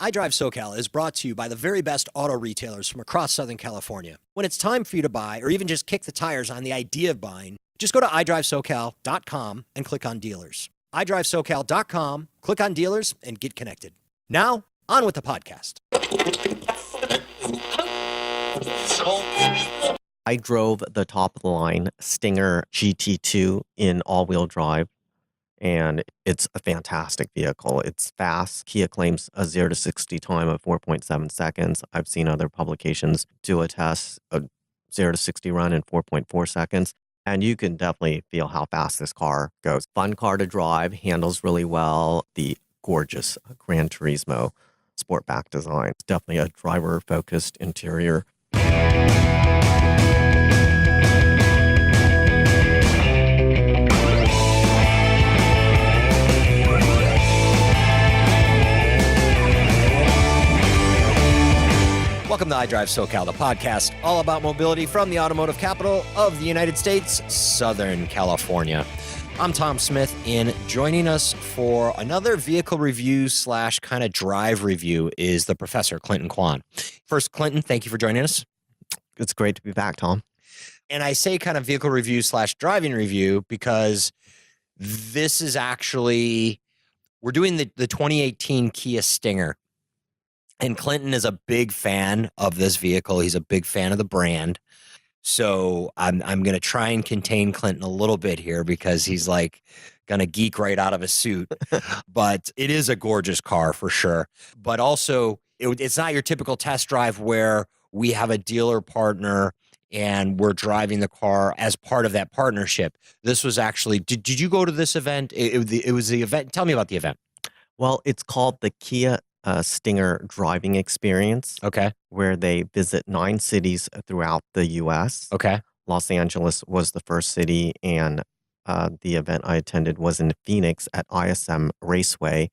iDriveSoCal is brought to you by the very best auto retailers from across Southern California. When it's time for you to buy or even just kick the tires on the idea of buying, just go to iDriveSoCal.com and click on dealers. iDriveSoCal.com, click on dealers, and get connected. Now, on with the podcast. I drove the top of the line Stinger GT2 in all-wheel drive, and it's a fantastic vehicle. It's fast. Kia claims a 0 to 60 time of 4.7 seconds. I've seen other publications do a test, a 0 to 60 run in 4.4 seconds. And you can definitely feel how fast this car goes. Fun car to drive, handles really well. The gorgeous Gran Turismo Sportback design. It's definitely a driver-focused interior. Welcome to iDriveSoCal, the podcast all about mobility from the automotive capital of the United States, Southern California. I'm Tom Smith, and joining us for another vehicle review / kind of drive review is the Professor Clinton Kwan. First, Clinton, thank you for joining us. It's great to be back, Tom. And I say kind of vehicle review / driving review because this is actually, we're doing the 2018 Kia Stinger. And Clinton is a big fan of this vehicle. He's a big fan of the brand. So I'm going to try and contain Clinton a little bit here because he's like going to geek right out of his suit. But it is a gorgeous car for sure. But also, it's not your typical test drive where we have a dealer partner and we're driving the car as part of that partnership. This was actually, did you go to this event? It was the event. Tell me about the event. Well, it's called the Kia Stinger driving experience. Okay. Where they visit 9 cities throughout the U.S. Okay. Los Angeles was the first city, and the event I attended was in Phoenix at ISM Raceway,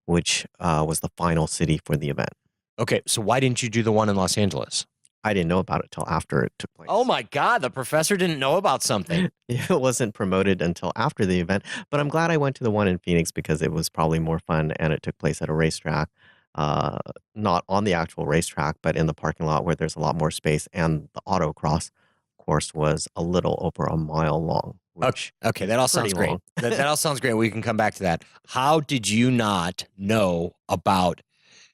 which was the final city for the event. Okay. So why didn't you do the one in Los Angeles? I didn't know about it till after it took place. Oh my God, the professor didn't know about something. It wasn't promoted until after the event, but I'm glad I went to the one in Phoenix because it was probably more fun and it took place at a racetrack. Not on the actual racetrack, but in the parking lot where there's a lot more space. And the autocross course was a little over a mile long. Okay, that all sounds great. That all sounds great. We can come back to that. How did you not know about?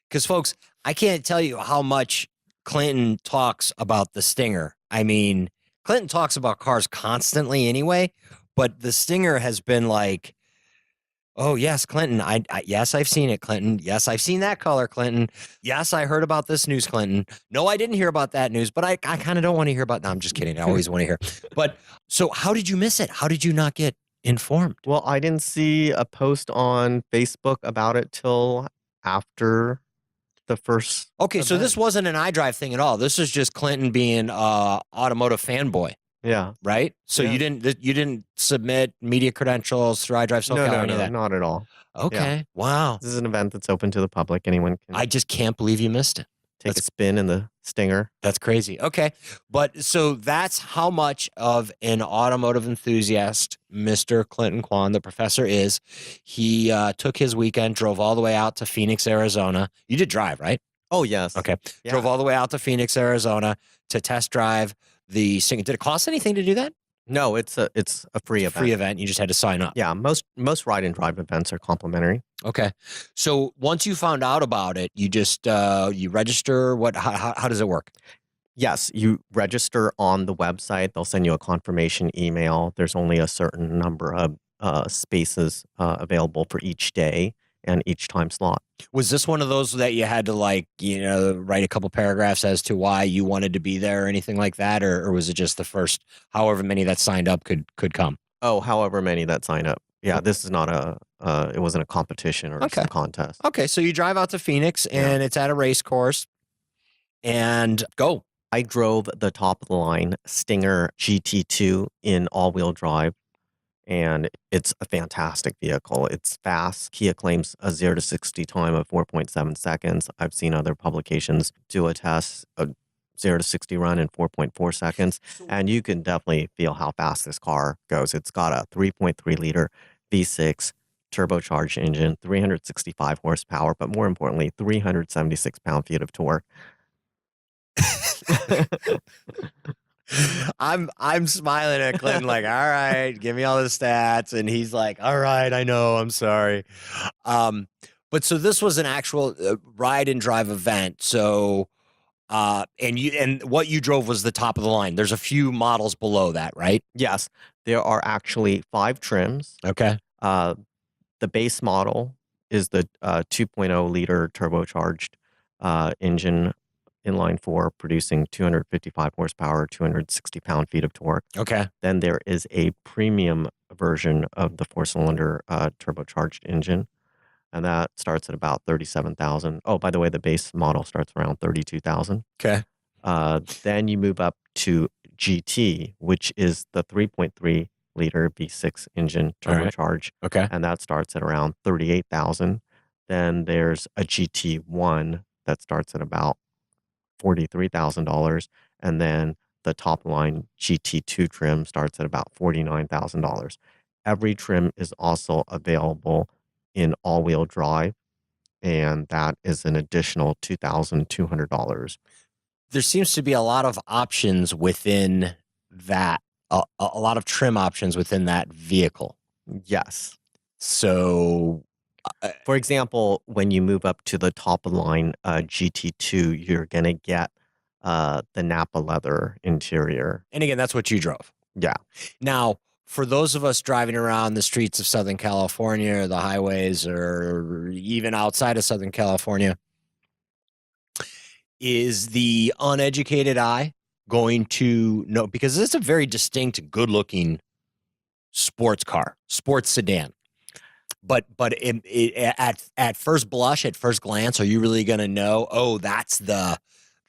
Because folks, I can't tell you how much Clinton talks about the Stinger. I mean, Clinton talks about cars constantly anyway, but the Stinger has been like, oh, yes, Clinton. Yes, I've seen it, Clinton. Yes, I've seen that color, Clinton. Yes, I heard about this news, Clinton. No, I didn't hear about that news, but I kind of don't want to hear about. No, I'm just kidding. I always want to hear. But so how did you miss it? How did you not get informed? Well, I didn't see a post on Facebook about it till after the first. Okay, event. So this wasn't an iDrive thing at all. This is just Clinton being automotive fanboy. Yeah. Right. So yeah. you didn't submit media credentials through iDriveSoCal or any of that? Not at all. Okay. Yeah. Wow. This is an event that's open to the public. Anyone can. I just can't believe you missed it. Take a spin in the Stinger. That's crazy. Okay. But so that's how much of an automotive enthusiast Mr. Clinton Kwan, the professor, is. He took his weekend, drove all the way out to Phoenix, Arizona. You did drive, right? Oh, yes. Okay. Yeah. Drove all the way out to Phoenix, Arizona to test drive the Stinger. Did it cost anything to do that? No, it's a free event. Free event. You just had to sign up. Yeah, most ride and drive events are complimentary. Okay. So once you found out about it, you just you register. How does it work? Yes, you register on the website. They'll send you a confirmation email. There's only a certain number of spaces available for each day and each time slot. Was this one of those that you had to write a couple paragraphs as to why you wanted to be there or anything like that? Or was it just the first however many that signed up could come? Oh, however many that sign up. Yeah, this is not it wasn't a competition or some contest. Okay, so you drive out to Phoenix and it's at a race course and go. I drove the top of the line Stinger GT2 in all-wheel drive. And it's a fantastic vehicle. It's fast. Kia claims a 0 to 60 time of 4.7 seconds. I've seen other publications do a test, a 0 to 60 run in 4.4 seconds. And you can definitely feel how fast this car goes. It's got a 3.3 liter V6 turbocharged engine, 365 horsepower, but more importantly, 376 pound-feet of torque. I'm smiling at Clinton like, all right, give me all the stats, and he's like, all right, I know, I'm sorry. But so this was an actual ride and drive event. So, and what you drove was the top of the line. There's a few models below that, right? Yes, there are actually 5 trims. Okay. The base model is the 2.0 liter turbocharged engine inline 4 producing 255 horsepower, 260 pound-feet of torque. Okay. Then there is a premium version of the 4-cylinder turbocharged engine, and that starts at about 37,000. Oh, by the way, the base model starts around 32,000. Okay. Then you move up to GT, which is the 3.3 liter V6 engine All right. turbocharged, Okay. and that starts at around 38,000. Then there's a GT1 that starts at about $43,000, and then the top line GT2 trim starts at about $49,000. Every trim is also available in all-wheel drive, and that is an additional $2,200. There seems to be a lot of options within that, a lot of trim options within that vehicle. Yes. So, For example, when you move up to the top of the line GT2, you're going to get the Napa leather interior. and again, that's what you drove. Yeah. Now, for those of us driving around the streets of Southern California, or the highways, or even outside of Southern California, is the uneducated eye going to know? Because it's a very distinct, good-looking sports car, sports sedan. But at first blush, at first glance, are you really going to know? Oh, that's the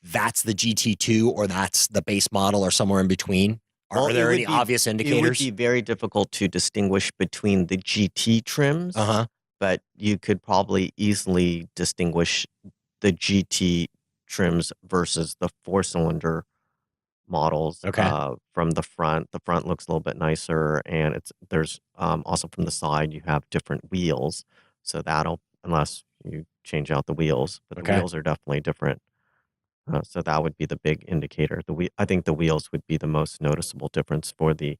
GT2, or that's the base model, or somewhere in between? Well, Are there any obvious indicators? It would be very difficult to distinguish between the GT trims, but you could probably easily distinguish the GT trims versus the 4-cylinder models. From the front. The front looks a little bit nicer, and there's also from the side you have different wheels, so that'll, unless you change out the wheels, but the wheels are definitely different. So that would be the big indicator. I think the wheels would be the most noticeable difference for the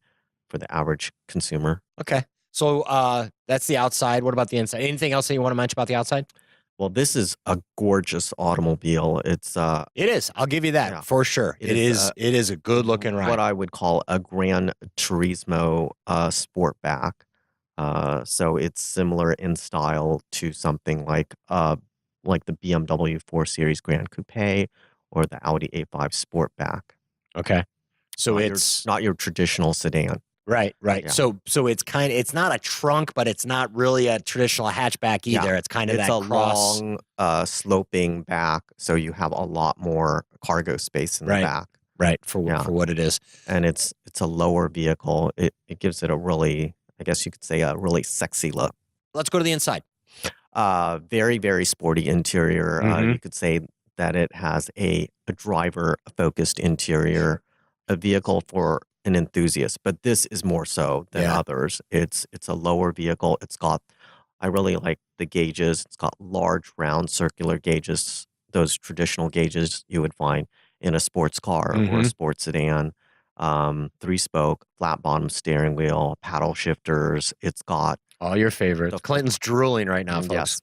average consumer. Okay. So that's the outside. What about the inside? Anything else that you want to mention about the outside? Well, this is a gorgeous automobile. It is. I'll give you that for sure. It is a good looking ride. What I would call a Gran Turismo Sportback. So it's similar in style to something like the BMW 4 Series Grand Coupe or the Audi A5 Sportback. Okay. So it's not your traditional sedan. Right. Yeah. So it's not a trunk, but it's not really a traditional hatchback either. Yeah. It's kind of that cross. Long, sloping back, so you have a lot more cargo space in the back. Right. For what it is, and it's a lower vehicle. It gives it a really, I guess you could say, a really sexy look. Let's go to the inside. Very, very sporty interior. You could say that it has a driver-focused interior, a vehicle for an enthusiast, but this is more so than others. It's a lower vehicle. I really like the gauges. It's got large, round, circular gauges, those traditional gauges you would find in a sports car or a sports sedan. 3-spoke, flat-bottom steering wheel, paddle shifters. It's got all your favorites. Clinton's drooling right now, folks. Yes.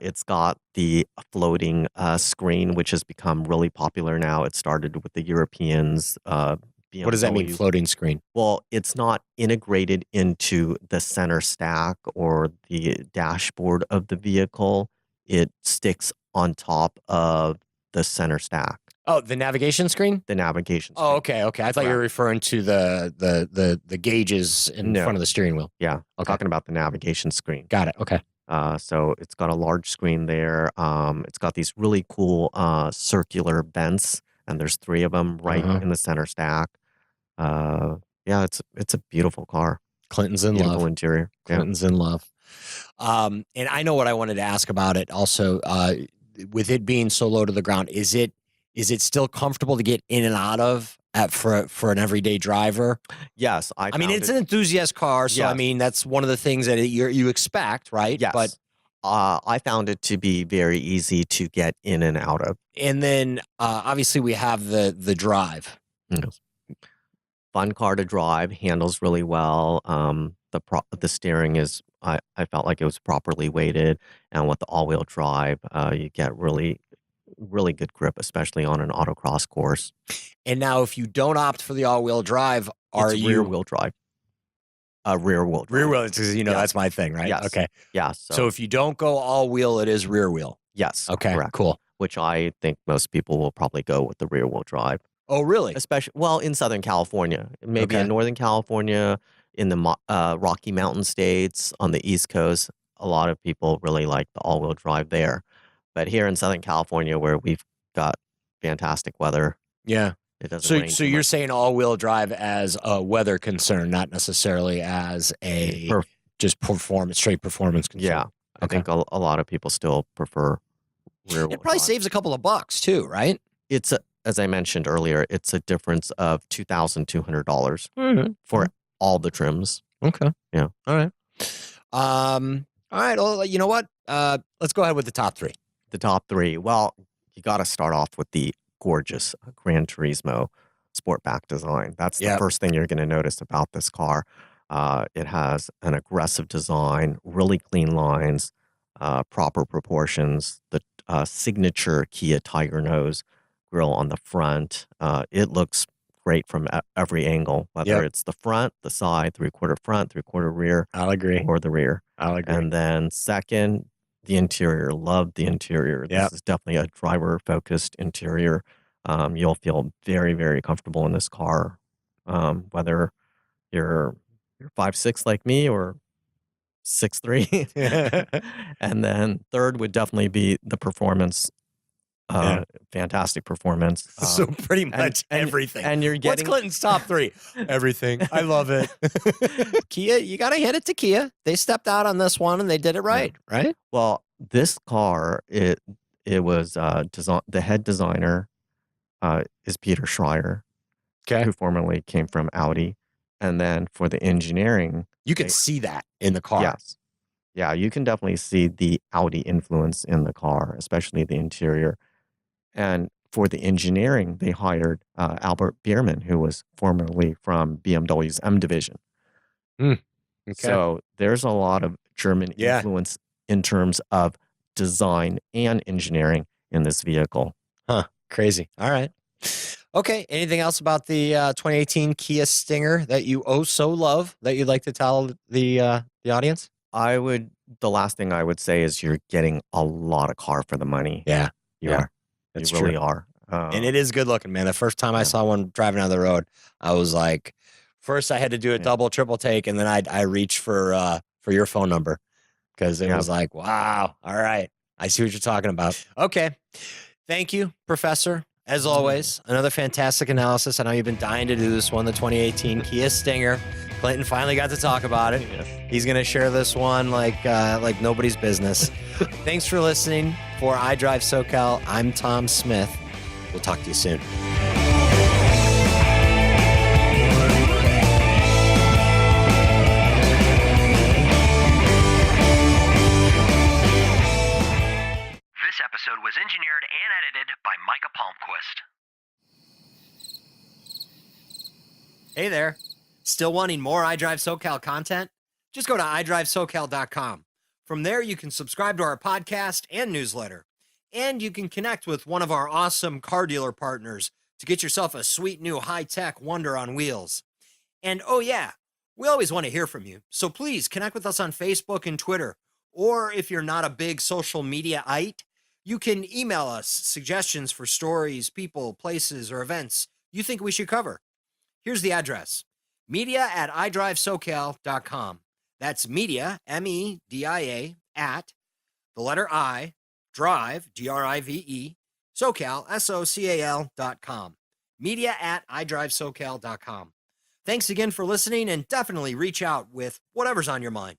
It's got the floating screen, which has become really popular now. It started with the Europeans. BMW. What does that mean, floating screen? Well, it's not integrated into the center stack or the dashboard of the vehicle. It sticks on top of the center stack. Oh, the navigation screen? The navigation screen. Oh, okay. I thought you were referring to the gauges in front of the steering wheel. Yeah, I'm talking about the navigation screen. Got it. Okay. So it's got a large screen there. It's got these really cool circular vents, and there's 3 of them right in the center stack. It's a beautiful car. Clinton's in beautiful love. Interior. Clinton's in love. And I know what I wanted to ask about it also. With it being so low to the ground, is it still comfortable to get in and out of? for an everyday driver? Yes, I mean, it's an enthusiast car, so I Yes. mean that's one of the things that you expect, right? Yes. But I found it to be very easy to get in and out of. and then obviously we have the drive. Yes. Fun car to drive, handles really well. The steering is I felt like it was properly weighted, and with the all-wheel drive, you get really good grip, especially on an autocross course. And now, if you don't opt for the all-wheel drive, are It's you rear-wheel drive? Rear-wheel drive. rear wheel? Because Yes. that's my thing, right? Yes. Okay. Yeah. So if you don't go all-wheel, it is rear wheel. Yes. Okay. Correct. Cool. Which I think most people will probably go with the rear-wheel drive. Oh, really? Especially, well, in Southern California, maybe Okay. in Northern California, in the Rocky Mountain states, on the East Coast, a lot of people really like the all-wheel drive there. But here in Southern California, where we've got fantastic weather, Yeah. it doesn't So rain so too you're much. saying all-wheel drive as a weather concern, not necessarily as a just straight performance concern. Yeah, I think a lot of people still prefer rear-wheel It probably drive. saves a couple of bucks too, right? It's as I mentioned earlier, it's a difference of $2,200 for all the trims. Okay. Yeah. All right. All right. Well, you know what? Let's go ahead with the top three. The top three. Well, you got to start off with the gorgeous Gran Turismo Sportback design. That's the first thing you're going to notice about this car. It has an aggressive design, really clean lines, proper proportions, the signature Kia Tiger Nose grille on the front. It looks great from every angle, whether it's the front, the side, 3/4 front, 3/4 rear. I'll agree. Or the rear. I'll agree. And then second, the interior. Love the interior. This is definitely a driver-focused interior. You'll feel very, very comfortable in this car, whether you're 5'6" like me or 6'3". And then third would definitely be the performance. Fantastic performance. So pretty much everything. And you're getting What's Clinton's top three? Everything. I love it. Kia, you got to hand it to Kia. They stepped out on this one and they did it right, right? Well, this car, it was the head designer is Peter Schreier, who formerly came from Audi. And then for the engineering, you can see that in the car. Yes. Yeah, you can definitely see the Audi influence in the car, especially the interior. And for the engineering, they hired Albert Biermann, who was formerly from BMW's M division. Okay. So there's a lot of German influence in terms of design and engineering in this vehicle. Huh. Crazy. All right. Okay. Anything else about the 2018 Kia Stinger that you so love that you'd like to tell the audience? The last thing I would say is you're getting a lot of car for the money. Yeah. You are. That's you really are. And it is good looking, man. The first time I saw one driving down the road, I was like, first I had to do a double, triple take, and then I reached for your phone number because it was like, wow, all right. I see what you're talking about. Okay. Thank you, Professor. As always, another fantastic analysis. I know you've been dying to do this one, the 2018 Kia Stinger. Clinton finally got to talk about it. He's going to share this one like nobody's business. Thanks for listening. For iDriveSoCal, I'm Tom Smith. We'll talk to you soon. This episode was engineered and edited by Micah Palmquist. Hey there. Still wanting more iDriveSoCal content? Just go to iDriveSoCal.com. From there, you can subscribe to our podcast and newsletter. And you can connect with one of our awesome car dealer partners to get yourself a sweet new high-tech wonder on wheels. And oh yeah, we always want to hear from you. So please connect with us on Facebook and Twitter. Or if you're not a big social media-ite, you can email us suggestions for stories, people, places, or events you think we should cover. Here's the address: media@iDriveSoCal.com. That's media, MEDIA, at the letter I, drive, DRIVE, SoCal, SoCal.com. Media@iDriveSoCal.com. Thanks again for listening, and definitely reach out with whatever's on your mind.